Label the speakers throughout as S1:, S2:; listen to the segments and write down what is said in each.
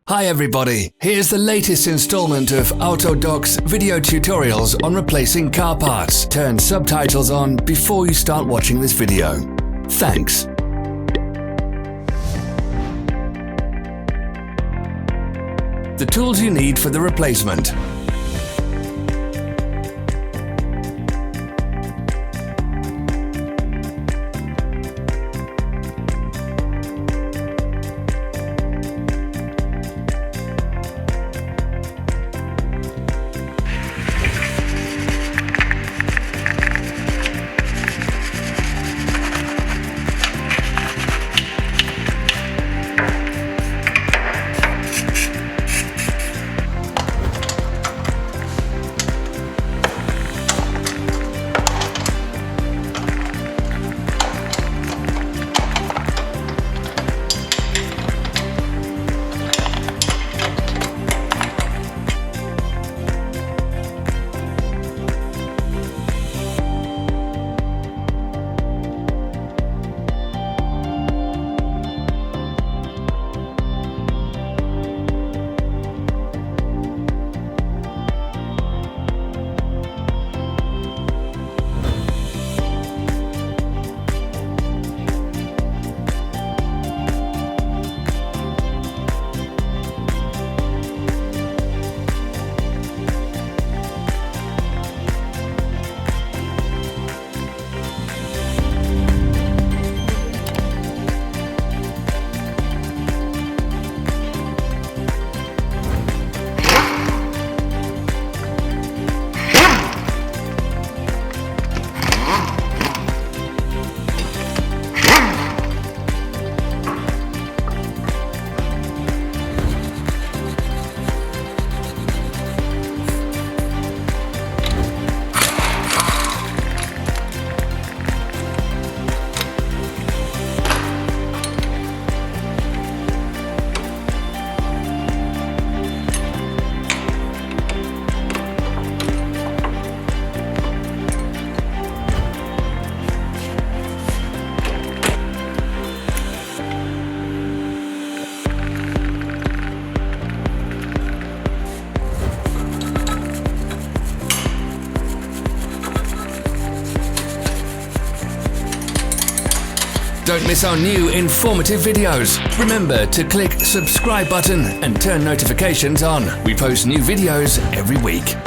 S1: Hi everybody, here's the latest installment of Autodoc's video tutorials on replacing car parts. Turn subtitles on before you start watching this video. Thanks. The tools you need for the replacement. Don't miss our new informative videos. Remember to click subscribe button and turn notifications on. We post new videos every week.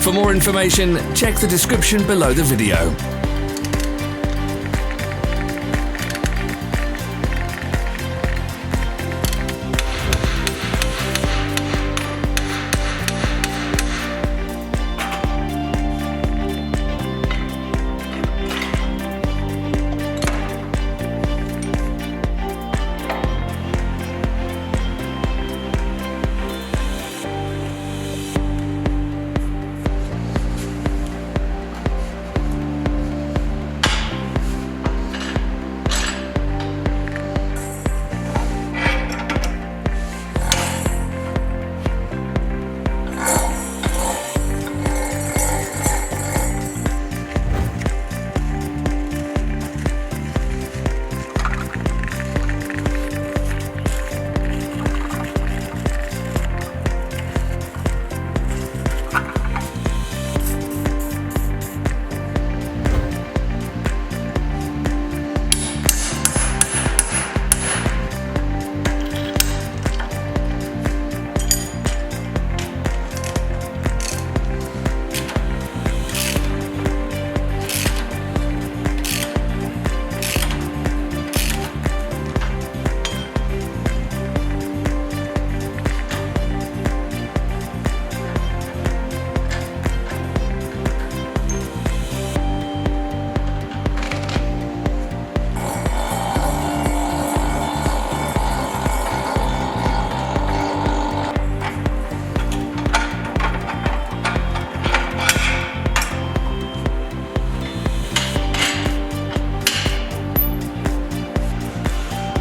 S1: For more information, check the description below the video.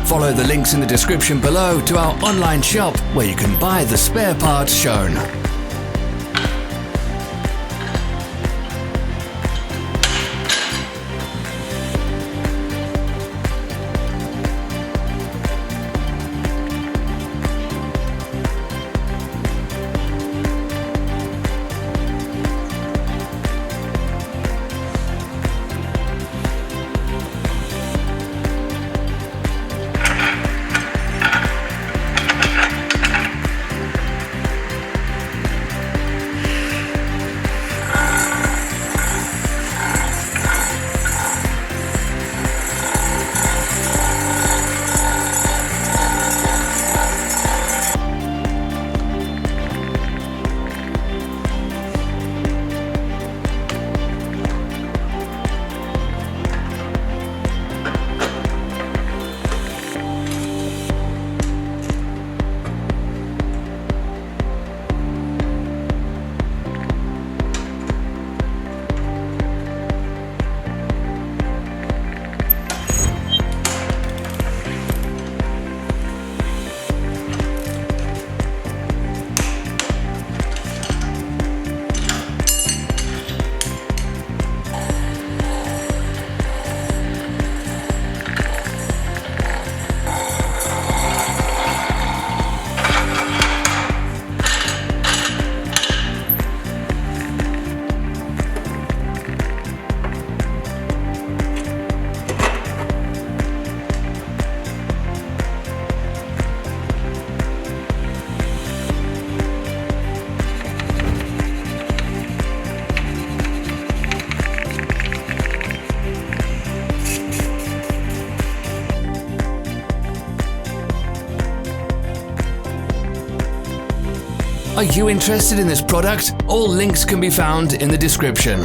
S1: Follow the links in the description below to our online shop where you can buy the spare parts shown. Are you interested in this product? All links can be found in the description.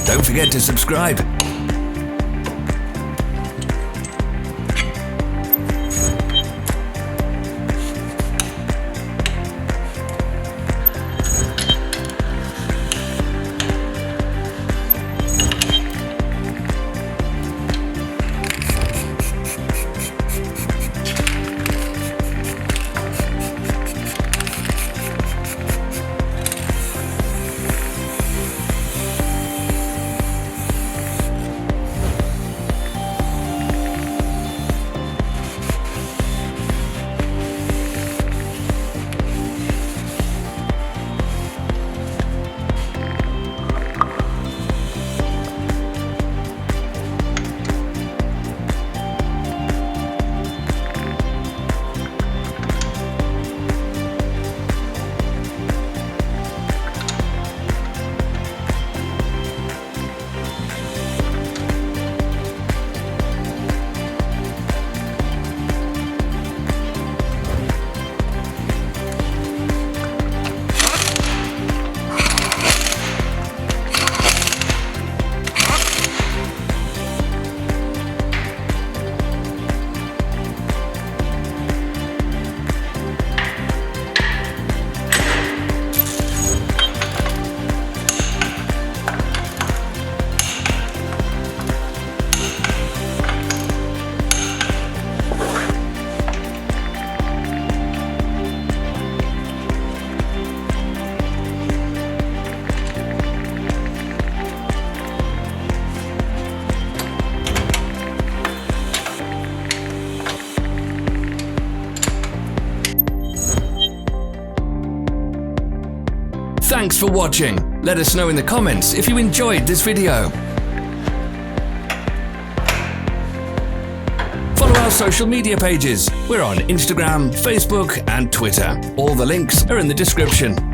S1: Don't forget to subscribe. Thanks for watching. Let us know in the comments if you enjoyed this video. Follow our social media pages. We're on Instagram, Facebook and Twitter. All the links are in the description.